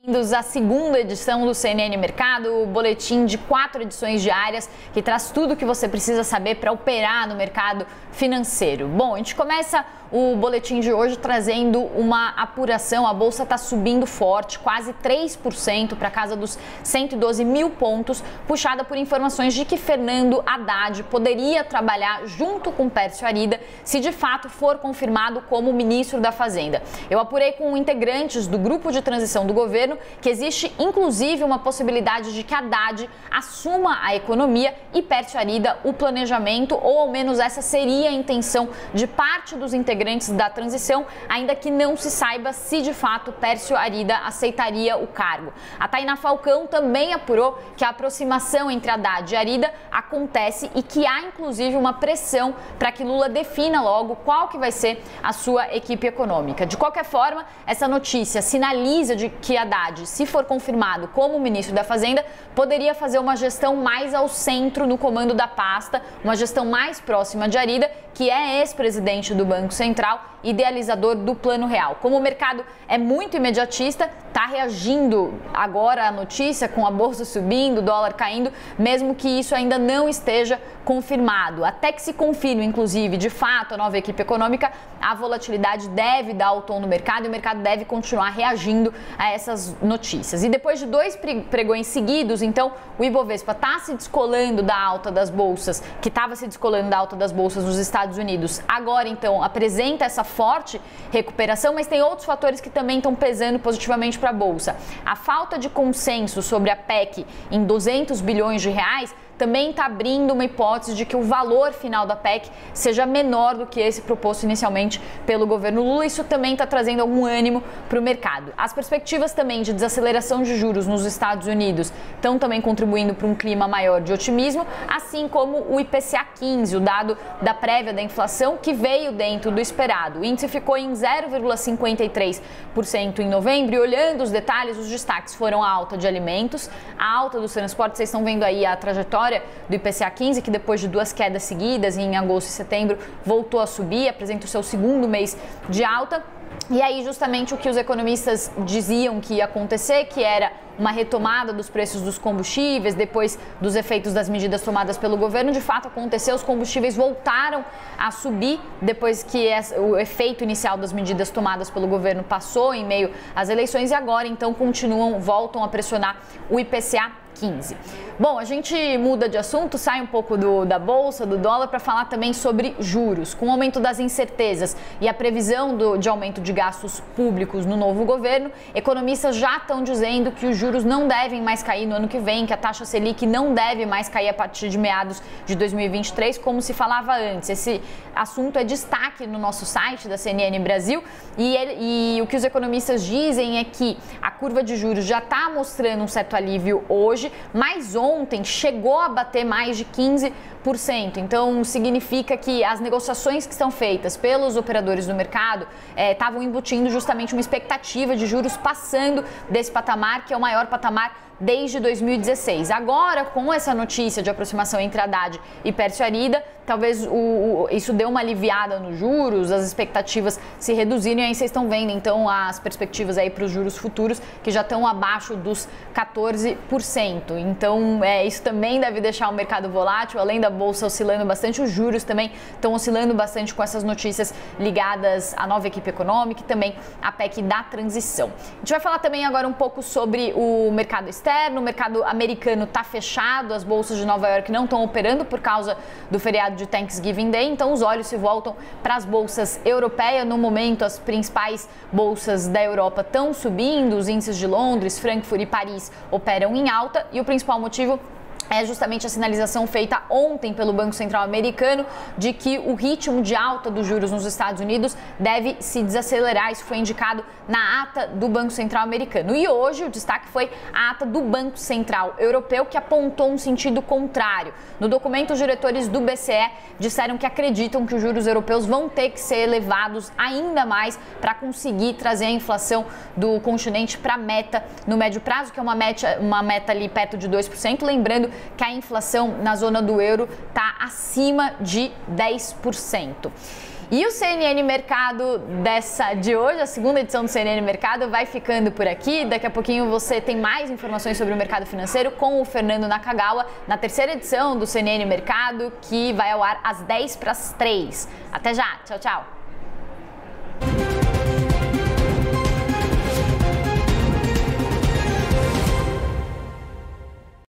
Bem-vindos à segunda edição do CNN Mercado, o boletim de 4 edições diárias que traz tudo o que você precisa saber para operar no mercado financeiro. Bom, a gente começa o boletim de hoje trazendo uma apuração. A bolsa está subindo forte, quase 3% para casa dos 112 mil pontos, puxada por informações de que Fernando Haddad poderia trabalhar junto com Pércio Arida se de fato for confirmado como ministro da Fazenda. Eu apurei com integrantes do grupo de transição do governo que existe inclusive uma possibilidade de que Haddad assuma a economia e Pércio Arida o planejamento, ou ao menos essa seria a intenção de parte dos integrantes da transição, ainda que não se saiba se de fato Pércio Arida aceitaria o cargo. A Tainá Falcão também apurou que a aproximação entre Haddad e Arida acontece e que há inclusive uma pressão para que Lula defina logo qual que vai ser a sua equipe econômica. De qualquer forma, essa notícia sinaliza de que Haddad, se for confirmado como ministro da Fazenda, poderia fazer uma gestão mais ao centro no comando da pasta, uma gestão mais próxima de Arida, que é ex-presidente do Banco Central, idealizador do Plano Real. Como o mercado é muito imediatista, está reagindo agora à notícia com a bolsa subindo, o dólar caindo, mesmo que isso ainda não esteja confirmado. Até que se confirme, inclusive, de fato, a nova equipe econômica, a volatilidade deve dar o tom no mercado e o mercado deve continuar reagindo a essas notícias. E depois de 2 pregões seguidos, então, o Ibovespa está se descolando da alta das bolsas, que estava se descolando da alta das bolsas nos Estados Unidos. Agora, então, apresenta essa forte recuperação, mas tem outros fatores que também estão pesando positivamente para a bolsa. A falta de consenso sobre a PEC em 200 bilhões de reais também está abrindo uma hipótese de que o valor final da PEC seja menor do que esse proposto inicialmente pelo governo Lula. Isso também está trazendo algum ânimo para o mercado. As perspectivas também de desaceleração de juros nos Estados Unidos estão também contribuindo para um clima maior de otimismo, assim como o IPCA 15, o dado da prévia da inflação, que veio dentro do esperado. O índice ficou em 0,53% em novembro e, olhando os detalhes, os destaques foram a alta de alimentos, a alta dos transportes. Vocês estão vendo aí a trajetória do IPCA 15, que depois de 2 quedas seguidas, em agosto e setembro, voltou a subir, apresenta o seu segundo mês de alta. E aí justamente o que os economistas diziam que ia acontecer, que era uma retomada dos preços dos combustíveis depois dos efeitos das medidas tomadas pelo governo, de fato aconteceu. Os combustíveis voltaram a subir depois que o efeito inicial das medidas tomadas pelo governo passou em meio às eleições e agora então voltam a pressionar o IPCA 15. Bom, a gente muda de assunto, sai um pouco da bolsa, do dólar, para falar também sobre juros. Com o aumento das incertezas e a previsão de aumento de gastos públicos no novo governo, economistas já estão dizendo que os juros não devem mais cair no ano que vem, que a taxa Selic não deve mais cair a partir de meados de 2023, como se falava antes. Esse assunto é destaque no nosso site da CNN Brasil e o que os economistas dizem é que a curva de juros já está mostrando um certo alívio hoje, mas ontem chegou a bater mais de 15%. Então significa que as negociações que são feitas pelos operadores do mercado estavam embutindo justamente uma expectativa de juros passando desse patamar, que é o maior patamar desde 2016. Agora, com essa notícia de aproximação entre Haddad e Pércio Arida, talvez isso dê uma aliviada nos juros, as expectativas se reduziram e aí vocês estão vendo então as perspectivas aí para os juros futuros que já estão abaixo dos 14%. Então, isso também deve deixar o mercado volátil, além da bolsa oscilando bastante, os juros também estão oscilando bastante com essas notícias ligadas à nova equipe econômica e também à PEC da transição. A gente vai falar também agora um pouco sobre o mercado externo. O mercado americano está fechado, as bolsas de Nova York não estão operando por causa do feriado de Thanksgiving Day, então os olhos se voltam para as bolsas europeias. No momento, as principais bolsas da Europa estão subindo, os índices de Londres, Frankfurt e Paris operam em alta e o principal motivo é justamente a sinalização feita ontem pelo Banco Central americano de que o ritmo de alta dos juros nos Estados Unidos deve se desacelerar. Isso foi indicado na ata do Banco Central americano. E hoje o destaque foi a ata do Banco Central Europeu, que apontou um sentido contrário. No documento, os diretores do BCE disseram que acreditam que os juros europeus vão ter que ser elevados ainda mais para conseguir trazer a inflação do continente para a meta no médio prazo, que é uma meta ali perto de 2%. Lembrando que a inflação na zona do euro está acima de 10%. E o CNN Mercado de hoje, a segunda edição do CNN Mercado, vai ficando por aqui. Daqui a pouquinho você tem mais informações sobre o mercado financeiro com o Fernando Nakagawa na terceira edição do CNN Mercado, que vai ao ar às 2:50. Até já, tchau, tchau!